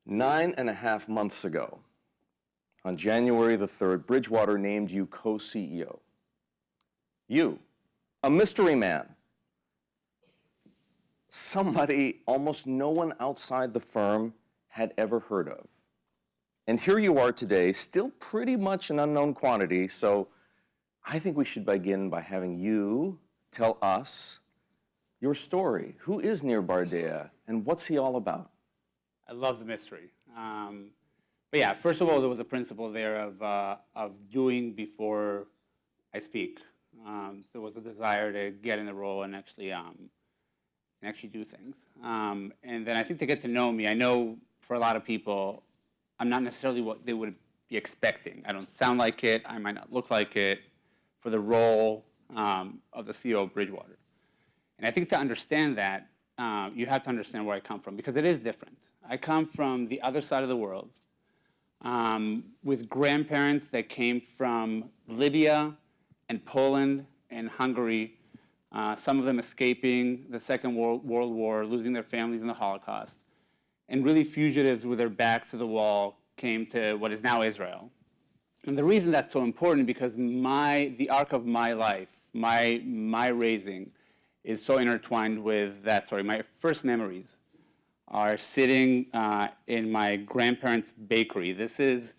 9.5 months ago, on January the 3rd, Bridgewater named you co-CEO. You, a mystery man, somebody almost no one outside the firm had ever heard of. And here you are today, still pretty much an unknown quantity, so I think we should begin by having you tell us your story. Who is Nir Bar Dea, and what's he all about? I love the mystery. But yeah, first of all, there was a principle there of doing before I speak. There was a desire to get in the role and actually do things. And then I think to get to know me, I know for a lot of people, I'm not necessarily what they would be expecting. I don't sound like it. I might not look like it for the role of the CEO of Bridgewater. And I think to understand that, you have to understand where I come from, because it is different. I come from the other side of the world with grandparents that came from Libya and Poland and Hungary, some of them escaping the Second World War, losing their families in the Holocaust, and really fugitives with their backs to the wall came to what is now Israel. And the reason that's so important, because the arc of my life, my raising, is so intertwined with that story. My first memories are sitting in my grandparents' bakery. This is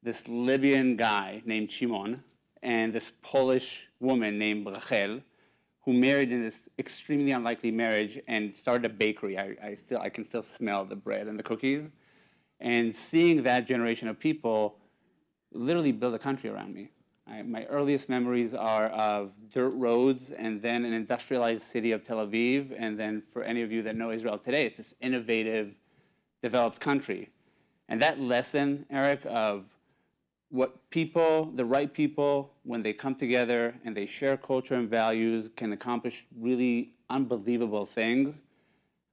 this Libyan guy named Shimon and this Polish woman named Rachel, who married in this extremely unlikely marriage and started a bakery. I can still smell the bread and the cookies. And seeing that generation of people literally build a country around me. My earliest memories are of dirt roads and then an industrialized city of Tel Aviv. And then for any of you that know Israel today, it's this innovative, developed country. And that lesson, Erik, of what people, the right people, when they come together and they share culture and values, can accomplish really unbelievable things,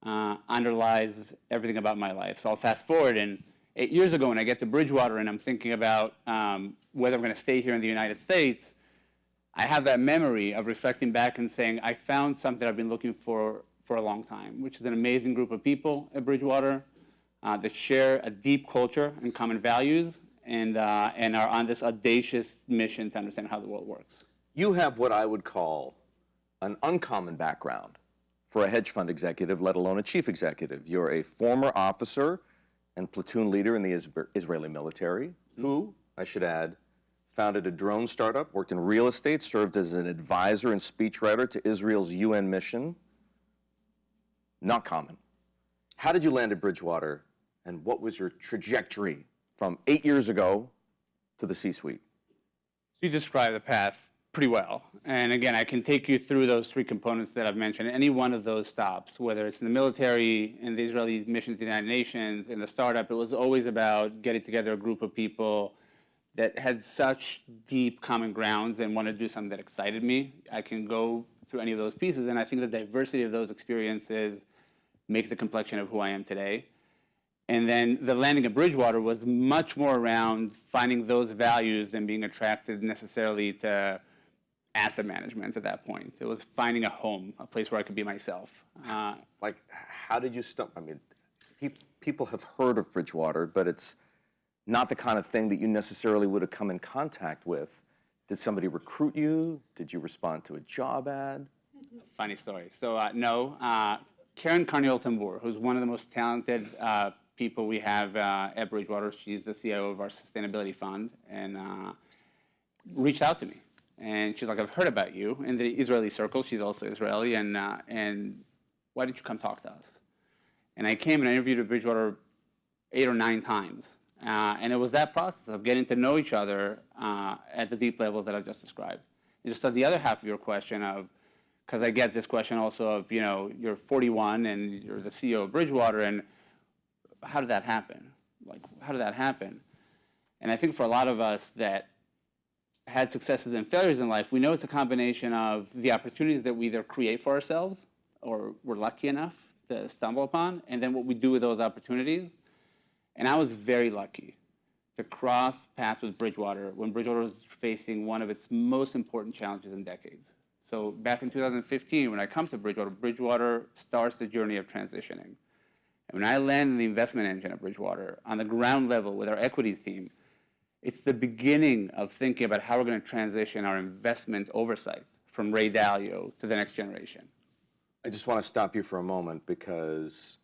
underlies everything about my life. So I'll fast forward, and 8 years ago when I get to Bridgewater and I'm thinking about whether I'm going to stay here in the United States, I have that memory of reflecting back and saying, I found something I've been looking for a long time, which is an amazing group of people at Bridgewater that share a deep culture and common values and are on this audacious mission to understand how the world works. You have what I would call an uncommon background for a hedge fund executive, let alone a chief executive. You're a former officer and platoon leader in the Israeli military, who, I should add, founded a drone startup, worked in real estate, served as an advisor and speechwriter to Israel's UN mission. Not common. How did you land at Bridgewater, and what was your trajectory from 8 years ago to the C-suite? You described the path pretty well. And again, I can take you through those three components that I've mentioned. Any one of those stops, whether it's in the military, in the Israeli mission to the United Nations, in the startup, it was always about getting together a group of people that had such deep common grounds and wanted to do something that excited me. I can go through any of those pieces, and I think the diversity of those experiences make the complexion of who I am today. And then the landing at Bridgewater was much more around finding those values than being attracted necessarily to asset management at that point. It was finding a home, a place where I could be myself. Like, how did you stumble? I mean, people have heard of Bridgewater, but it's not the kind of thing that you necessarily would have come in contact with. Did somebody recruit you? Did you respond to a job ad? Funny story. So no, Karen Carniol-Tambour, who's one of the most talented people we have at Bridgewater. She's the CIO of our sustainability fund, and reached out to me. And she's like, I've heard about you in the Israeli circle. She's also Israeli, and why didn't you come talk to us? And I came and I interviewed at Bridgewater 8 or 9 times. And it was that process of getting to know each other at the deep levels that I've just described. And just on the other half of your question of, because I get this question also of, you're 41 and you're the CEO of Bridgewater, and how did that happen? Like, how did that happen? And I think for a lot of us that had successes and failures in life, we know it's a combination of the opportunities that we either create for ourselves or we're lucky enough to stumble upon, and then what we do with those opportunities. And I was very lucky to cross paths with Bridgewater when Bridgewater was facing one of its most important challenges in decades. So back in 2015, when I come to Bridgewater, Bridgewater starts the journey of transitioning. And when I land in the investment engine at Bridgewater, on the ground level with our equities team, it's the beginning of thinking about how we're going to transition our investment oversight from Ray Dalio to the next generation. I just want to stop you for a moment because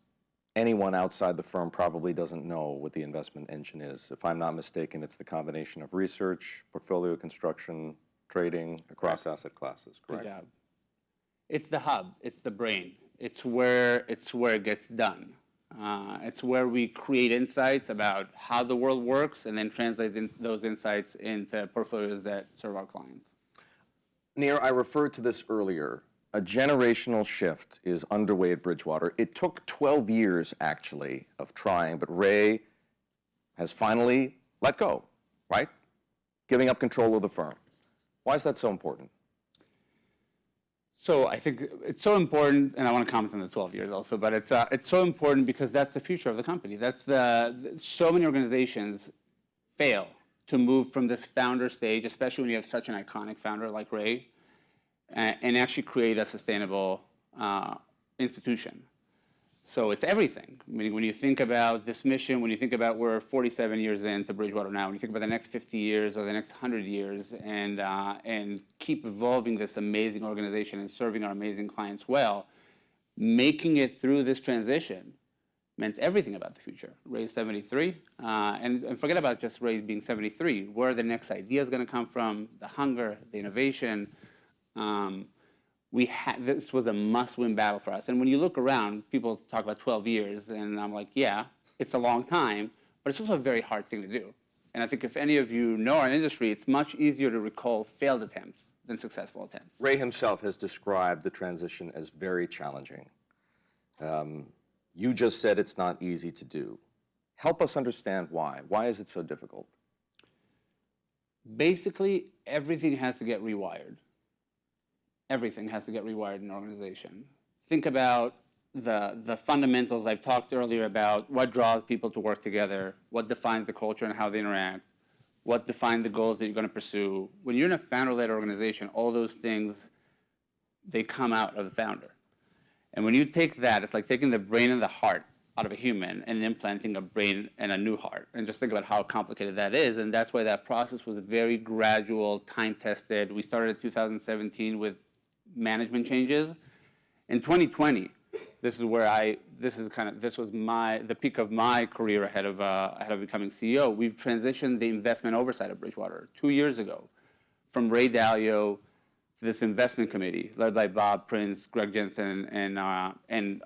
anyone outside the firm probably doesn't know what the investment engine is. If I'm not mistaken, it's the combination of research, portfolio construction, trading across asset classes, correct? Good job. It's the hub. It's the brain. It's where it gets done. It's where we create insights about how the world works and then translate those insights into portfolios that serve our clients. Nir, I referred to this earlier. A generational shift is underway at Bridgewater. It took 12 years, actually, of trying, but Ray has finally let go, right? Giving up control of the firm. Why is that so important? So I think it's so important, and I want to comment on the 12 years also, but it's so important because that's the future of the company. So many organizations fail to move from this founder stage, especially when you have such an iconic founder like Ray, and actually create a sustainable institution. So it's everything. I mean, when you think about this mission, when you think about we're 47 years into Bridgewater now, when you think about the next 50 years or the next 100 years, and keep evolving this amazing organization and serving our amazing clients well, making it through this transition meant everything about the future. Ray's 73, and forget about just Ray being 73. Where are the next ideas going to come from? The hunger, the innovation. This was a must-win battle for us. And when you look around, people talk about 12 years, and I'm like, yeah, it's a long time, but it's also a very hard thing to do. And I think if any of you know our industry, it's much easier to recall failed attempts than successful attempts. Ray himself has described the transition as very challenging. You just said it's not easy to do. Help us understand why. Why is it so difficult? Basically, everything has to get rewired. Everything has to get rewired in an organization. Think about the fundamentals I've talked earlier about what draws people to work together, what defines the culture and how they interact, what defines the goals that you're going to pursue. When you're in a founder-led organization, all those things, they come out of the founder. And when you take that, it's like taking the brain and the heart out of a human and implanting a brain and a new heart. And just think about how complicated that is. And that's why that process was very gradual, time-tested. We started in 2017 with management changes. In 2020, this was the peak of my career ahead of becoming CEO. We've transitioned the investment oversight of Bridgewater 2 years ago from Ray Dalio to this investment committee led by Bob Prince, Greg Jensen, and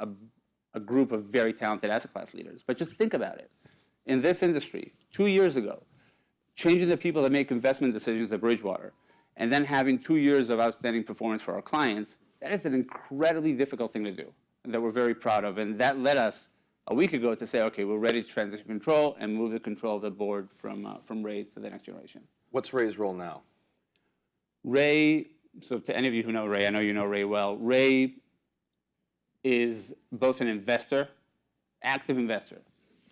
a group of very talented asset class leaders. But just think about it. In this industry, 2 years ago, changing the people that make investment decisions at Bridgewater, and then having 2 years of outstanding performance for our clients, that is an incredibly difficult thing to do that we're very proud of. And that led us a week ago to say, okay, we're ready to transition control and move the control of the board from Ray to the next generation. What's Ray's role now? Ray, so to any of you who know Ray, I know you know Ray well, Ray is both an investor, active investor,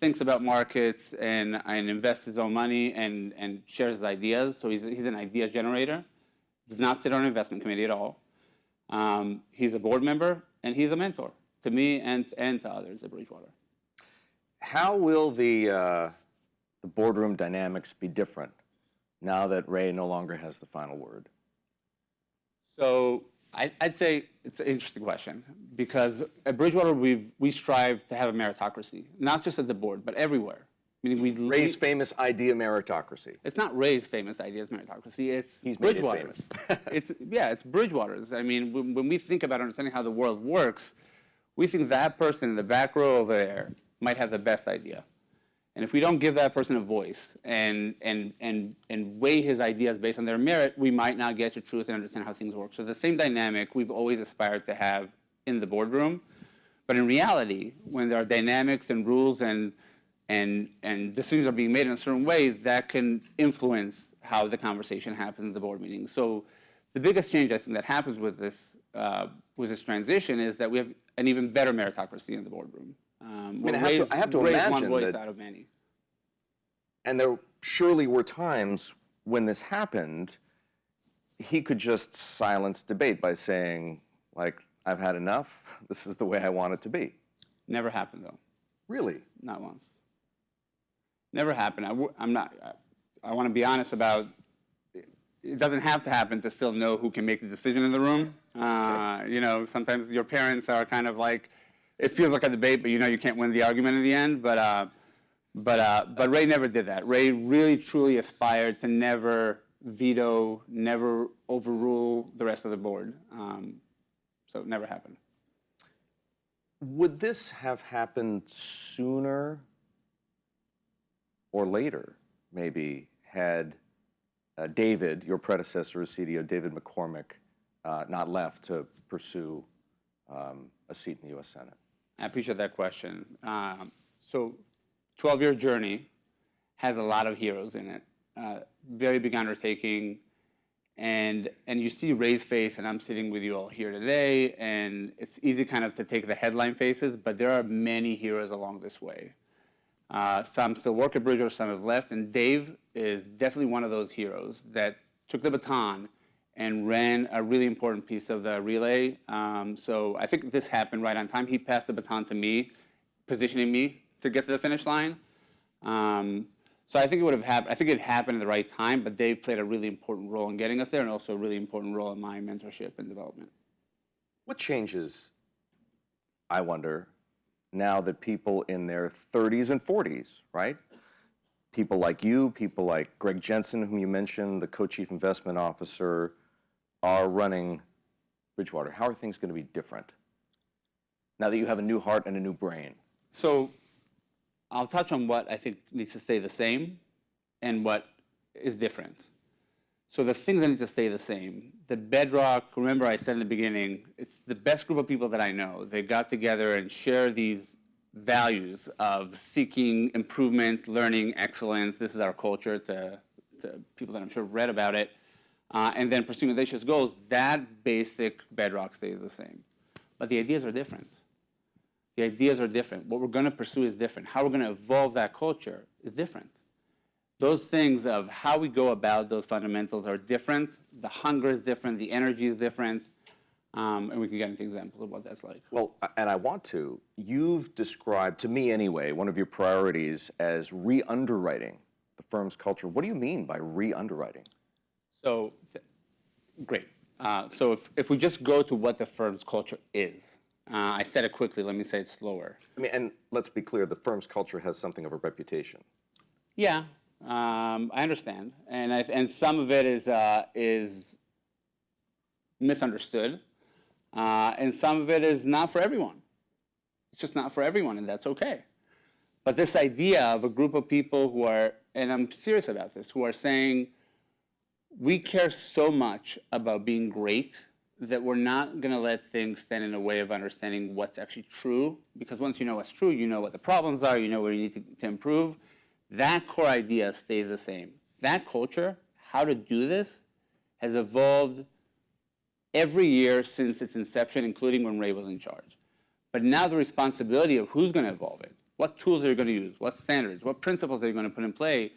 thinks about markets and invests his own money and shares his ideas. So he's an idea generator. Does not sit on an investment committee at all. He's a board member and he's a mentor to me and to others at Bridgewater. How will the boardroom dynamics be different now that Ray no longer has the final word? So I'd say it's an interesting question because at Bridgewater we strive to have a meritocracy, not just at the board, but everywhere. Meaning Ray's famous idea meritocracy. It's not Ray's famous ideas meritocracy. He's Bridgewater's. It's Bridgewater's. I mean, when we think about understanding how the world works, we think that person in the back row over there might have the best idea. And if we don't give that person a voice and weigh his ideas based on their merit, we might not get to truth and understand how things work. So the same dynamic we've always aspired to have in the boardroom. But in reality, when there are dynamics and rules and decisions are being made in a certain way, that can influence how the conversation happens in the board meeting. So the biggest change I think that happens with this transition is that we have an even better meritocracy in the boardroom. I have to raise imagine one voice that, out of many. And there surely were times when this happened, he could just silence debate by saying, like, I've had enough. This is the way I want it to be. Never happened, though. Really? Not once. Never happened. I want to be honest about it doesn't have to happen to still know who can make the decision in the room. You know, sometimes your parents are kind of like, it feels like a debate, but you know you can't win the argument in the end. But Ray never did that. Ray really, truly aspired to never veto, never overrule the rest of the board. So it never happened. Would this have happened sooner or later, maybe, had David, your predecessor as CDO, David McCormick, not left to pursue a seat in the U.S. Senate? I appreciate that question. So 12-year journey has a lot of heroes in it. Very big undertaking. And you see Ray's face, and I'm sitting with you all here today, and it's easy kind of to take the headline faces, but there are many heroes along this way. Some still work at Bridgewater, some have left, and Dave is definitely one of those heroes that took the baton and ran a really important piece of the relay. So I think this happened right on time. He passed the baton to me, positioning me to get to the finish line. So I think it would have happened. I think it happened at the right time, but Dave played a really important role in getting us there, and also a really important role in my mentorship and development. What changes, I wonder, now that people in their 30s and 40s, right? People like you, people like Greg Jensen, whom you mentioned, the co-chief investment officer, are running Bridgewater. How are things going to be different now that you have a new heart and a new brain? So I'll touch on what I think needs to stay the same and what is different. So the things that need to stay the same, the bedrock, remember I said in the beginning, it's the best group of people that I know. They got together and share these values of seeking improvement, learning, excellence. This is our culture to people that I'm sure read about it. And then pursuing audacious goals, that basic bedrock stays the same. But the ideas are different. The ideas are different. What we're going to pursue is different. How we're going to evolve that culture is different. Those things of how we go about those fundamentals are different. The hunger is different. The energy is different. And we can get into examples of what that's like. Well, and I want to. You've described, to me anyway, one of your priorities as re-underwriting the firm's culture. What do you mean by re-underwriting? So, great. So if we just go to what the firm's culture is, I said it quickly. Let me say it slower. I mean, and let's be clear, the firm's culture has something of a reputation. Yeah, I understand, and some of it is misunderstood, and some of it is not for everyone. It's just not for everyone, and that's okay. But this idea of a group of people who are, and I'm serious about this, who are saying, we care so much about being great that we're not going to let things stand in the way of understanding what's actually true, because once you know what's true, you know what the problems are, you know where you need to improve. That core idea stays the same. That culture, how to do this, has evolved every year since its inception, including when Ray was in charge. But now the responsibility of who's going to evolve it, what tools are you going to use, what standards, what principles are you going to put in play,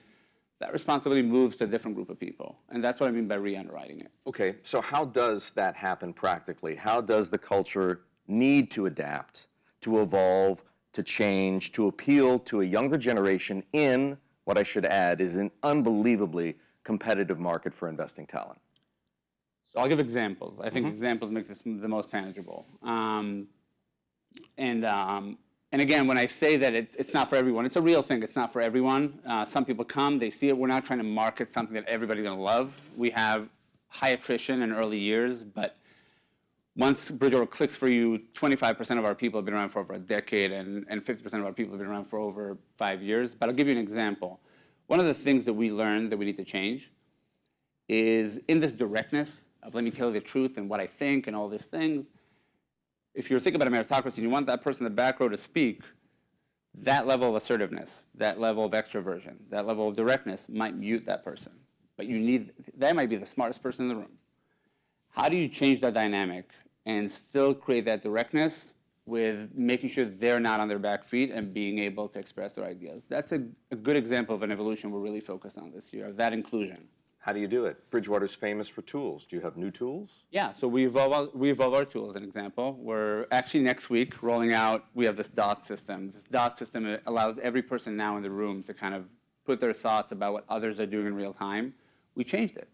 that responsibility moves to a different group of people. And that's what I mean by re-underwriting it. Okay, so how does that happen practically? How does the culture need to adapt, to evolve, to change, to appeal to a younger generation in, what I should add, is an unbelievably competitive market for investing talent? So I'll give examples. I think examples make this the most tangible. And again, when I say that it's not for everyone, it's a real thing. It's not for everyone. Some people come, they see it. We're not trying to market something that everybody's going to love. We have high attrition in early years, but once Bridgewater clicks for you, 25% of our people have been around for over a decade, and 50% of our people have been around for over 5 years. But I'll give you an example. One of the things that we learned that we need to change is in this directness of let me tell you the truth and what I think and all these things. If you're thinking about a meritocracy and you want that person in the back row to speak, that level of assertiveness, that level of extroversion, that level of directness might mute that person. But that might be the smartest person in the room. How do you change that dynamic and still create that directness with making sure they're not on their back feet and being able to express their ideas? That's a good example of an evolution we're really focused on this year, of that inclusion. How do you do it? Bridgewater's famous for tools. Do you have new tools? Yeah, so we evolve our tool as an example. We're actually next week rolling out, we have this DOT system. This DOT system allows every person now in the room to kind of put their thoughts about what others are doing in real time. We changed it.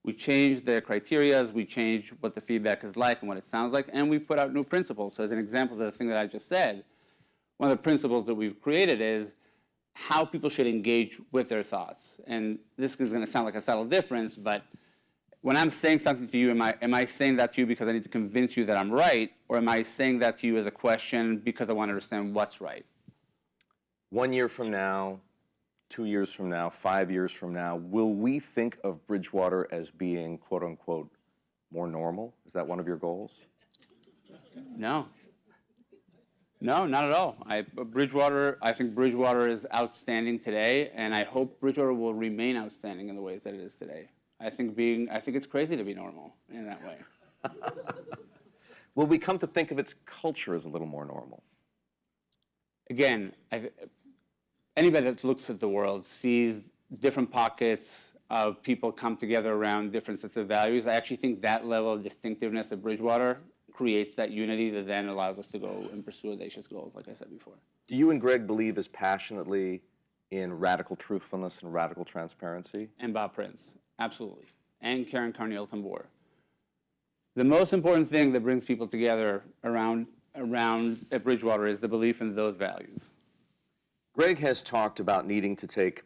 We changed the criterias, we changed what the feedback is like and what it sounds like, and we put out new principles. So as an example of the thing that I just said, one of the principles that we've created is how people should engage with their thoughts. And this is going to sound like a subtle difference, but when I'm saying something to you, am I saying that to you because I need to convince you that I'm right, or am I saying that to you as a question because I want to understand what's right? 1 year from now, 2 years from now, 5 years from now, will we think of Bridgewater as being, quote unquote, more normal? Is that one of your goals? No. No, not at all. I think Bridgewater is outstanding today, and I hope Bridgewater will remain outstanding in the ways that it is today. I think it's crazy to be normal in that way. Will we come to think of its culture as a little more normal? Again, anybody that looks at the world sees different pockets of people come together around different sets of values. I actually think that level of distinctiveness of Bridgewater creates that unity that then allows us to go and pursue audacious goals, like I said before. Do you and Greg believe as passionately in radical truthfulness and radical transparency? And Bob Prince, absolutely. And Karen Carney-Alton-Boer. The most important thing that brings people together around at Bridgewater is the belief in those values. Greg has talked about needing to take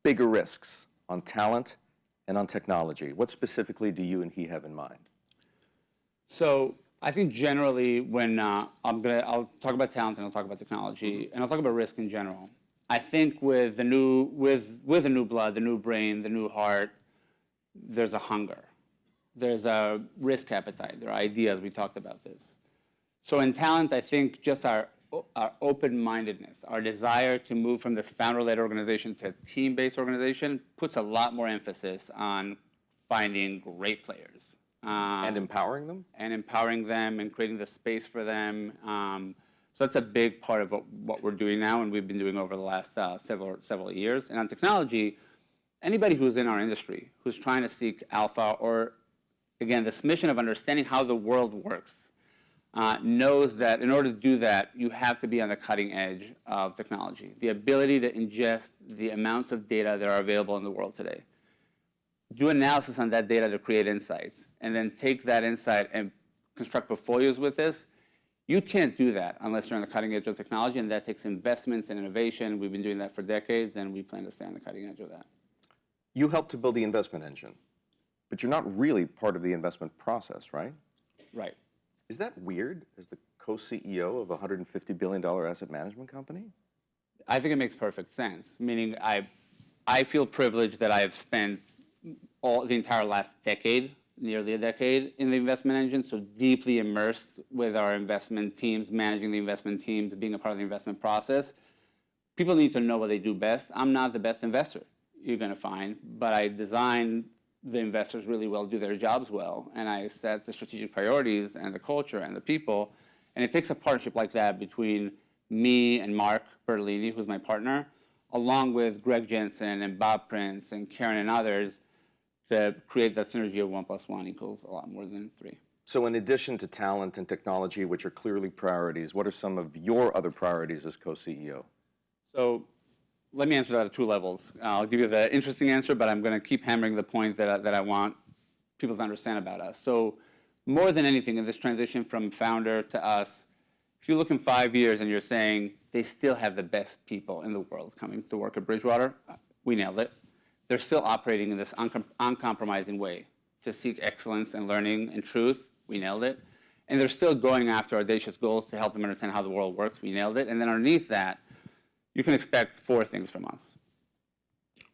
bigger risks on talent and on technology. What specifically do you and he have in mind? So I think generally when I'll talk about talent and I'll talk about technology and I'll talk about risk in general. I think with the new blood, the new brain, the new heart, there's a hunger. There's a risk appetite. There are ideas. We talked about this. So in talent, I think just our open-mindedness, our desire to move from this founder-led organization to a team-based organization puts a lot more emphasis on finding great players. And empowering them? And empowering them and creating the space for them. So that's a big part of what we're doing now and we've been doing over the last several years. And on technology, anybody who's in our industry, who's trying to seek alpha or, again, this mission of understanding how the world works, knows that in order to do that, you have to be on the cutting edge of technology. The ability to ingest the amounts of data that are available in the world today. Do analysis on that data to create insights, and then take that insight and construct portfolios with this. You can't do that unless you're on the cutting edge of technology, and that takes investments and innovation. We've been doing that for decades, and we plan to stay on the cutting edge of that. You helped to build the investment engine, but you're not really part of the investment process, right? Right. Is that weird as the co-CEO of a $150 billion asset management company? I think it makes perfect sense, meaning I feel privileged that I have spent the entire last decade, nearly a decade, in the investment engine, so deeply immersed with our investment teams, managing the investment teams, being a part of the investment process. People need to know what they do best. I'm not the best investor, you're going to find, but I design the investors really well, do their jobs well, and I set the strategic priorities and the culture and the people, and it takes a partnership like that between me and Mark Bertolini, who's my partner, along with Greg Jensen and Bob Prince and Karen and others, to create that synergy of 1 + 1 = a lot more than 3. So in addition to talent and technology, which are clearly priorities, what are some of your other priorities as co-CEO? So let me answer that at 2 levels. I'll give you the interesting answer, but I'm going to keep hammering the point that I want people to understand about us. So more than anything in this transition from founder to us, if you look in 5 years and you're saying they still have the best people in the world coming to work at Bridgewater, we nailed it. They're still operating in this uncompromising way to seek excellence and learning and truth. We nailed it. And they're still going after audacious goals to help them understand how the world works. We nailed it. And then underneath that, you can expect 4 things from us.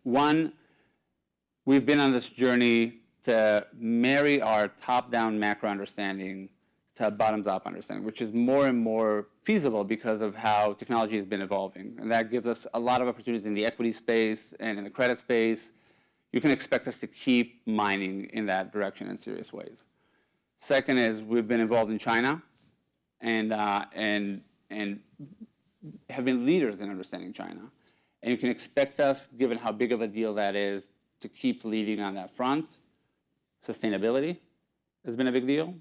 1, we've been on this journey to marry our top-down macro understanding to bottoms-up understanding, which is more and more feasible because of how technology has been evolving. And that gives us a lot of opportunities in the equity space and in the credit space. You can expect us to keep mining in that direction in serious ways. Second is we've been involved in China and have been leaders in understanding China. And you can expect us, given how big of a deal that is, to keep leading on that front. Sustainability has been a big deal.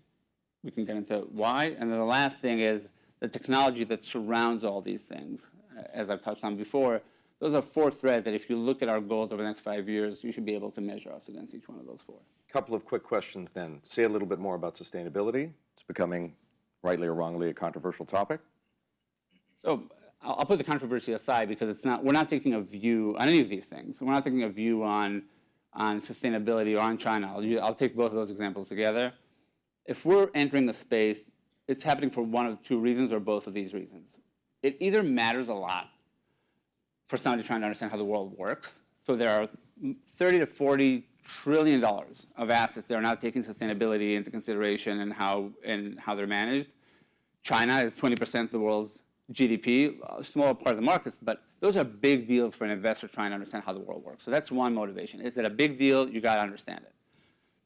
We can get into why. And then the last thing is the technology that surrounds all these things, as I've touched on before. Those are four threads that if you look at our goals over the next 5 years, you should be able to measure us against each one of those four. Couple of quick questions then. Say a little bit more about sustainability. It's becoming, rightly or wrongly, a controversial topic. So I'll put the controversy aside because we're not taking a view on any of these things. We're not taking a view on sustainability or on China. I'll take both of those examples together. If we're entering a space, it's happening for one of two reasons or both of these reasons. It either matters a lot for somebody trying to understand how the world works. So there are $30 to $40 trillion of assets that are not taking sustainability into consideration and how they're managed. China is 20% of the world's GDP, a smaller part of the markets, but those are big deals for an investor trying to understand how the world works. So that's one motivation. Is it a big deal? You got to understand it.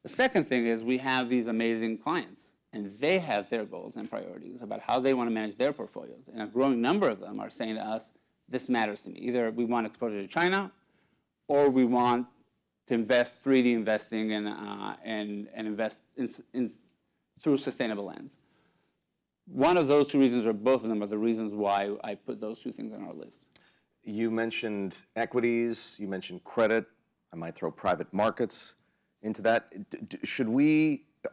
The second thing is we have these amazing clients, and they have their goals and priorities about how they want to manage their portfolios. And a growing number of them are saying to us, this matters to me. Either we want exposure to China, or we want to invest 3D investing and invest through sustainable lens. One of those two reasons, or both of them, are the reasons why I put those two things on our list. You mentioned equities, you mentioned credit. I might throw private markets into that.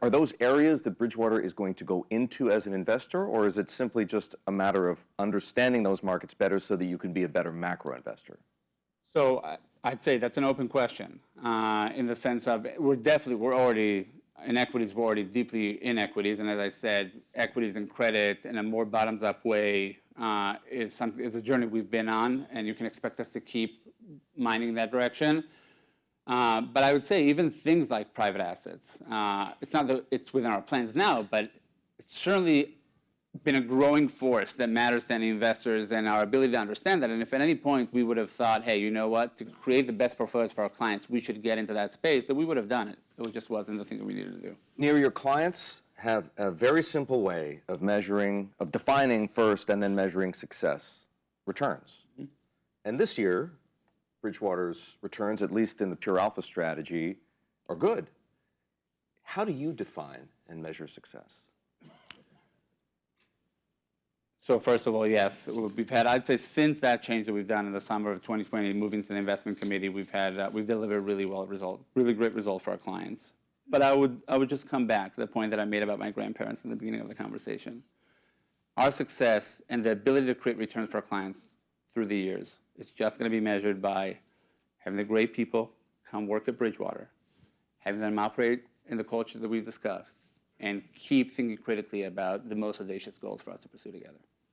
Are those areas that Bridgewater is going to go into as an investor, or is it simply just a matter of understanding those markets better so that you can be a better macro investor? So I'd say that's an open question in the sense of we're already in equities, we're already deeply in equities. And as I said, equities and credit in a more bottoms-up way is a journey we've been on, and you can expect us to keep mining that direction. But I would say even things like private assets, it's not that it's within our plans now, but it's certainly been a growing force that matters to any investors and our ability to understand that. And if at any point we would have thought, hey, you know what, to create the best portfolios for our clients, we should get into that space, then we would have done it. It just wasn't the thing that we needed to do. Nir, your clients have a very simple way of defining first and then measuring success, returns. Mm-hmm. And this year, Bridgewater's returns, at least in the pure alpha strategy, are good. How do you define and measure success? So first of all, yes, I'd say since that change that we've done in the summer of 2020, moving to the investment committee, we've delivered really great results for our clients. But I would just come back to the point that I made about my grandparents in the beginning of the conversation. Our success and the ability to create returns for our clients through the years is just going to be measured by having the great people come work at Bridgewater, having them operate in the culture that we've discussed, and keep thinking critically about the most audacious goals for us to pursue together.